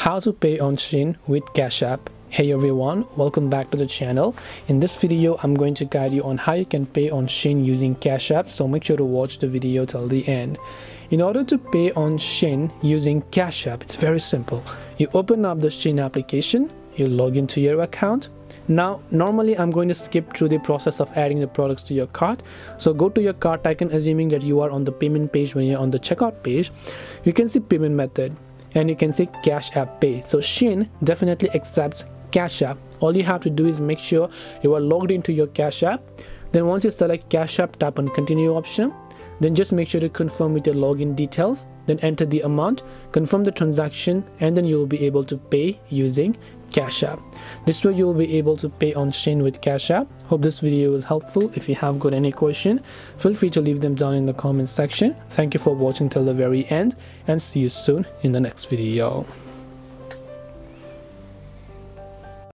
How to pay on Shein with Cash App. Hey everyone, welcome back to the channel. In this video I'm going to guide you on how you can pay on Shein using Cash App, so make sure to watch the video till the end. In order to pay on Shein using Cash App, it's very simple. You open up the Shein application, you log into your account. Now normally I'm going to skip through the process of adding the products to your cart, so go to your cart icon, assuming that you are on the payment page. When you're on the checkout page, you can see payment method and you can see Cash App Pay. So Shein definitely accepts Cash App. All you have to do is make sure you are logged into your Cash App. Then once you select Cash App, tap on continue option. Then just make sure to confirm with your login details, then enter the amount, confirm the transaction, and then you will be able to pay using Cash App. This way you will be able to pay on Shein with Cash App. Hope this video was helpful. If you have got any question, feel free to leave them down in the comment section. Thank you for watching till the very end, and see you soon in the next video.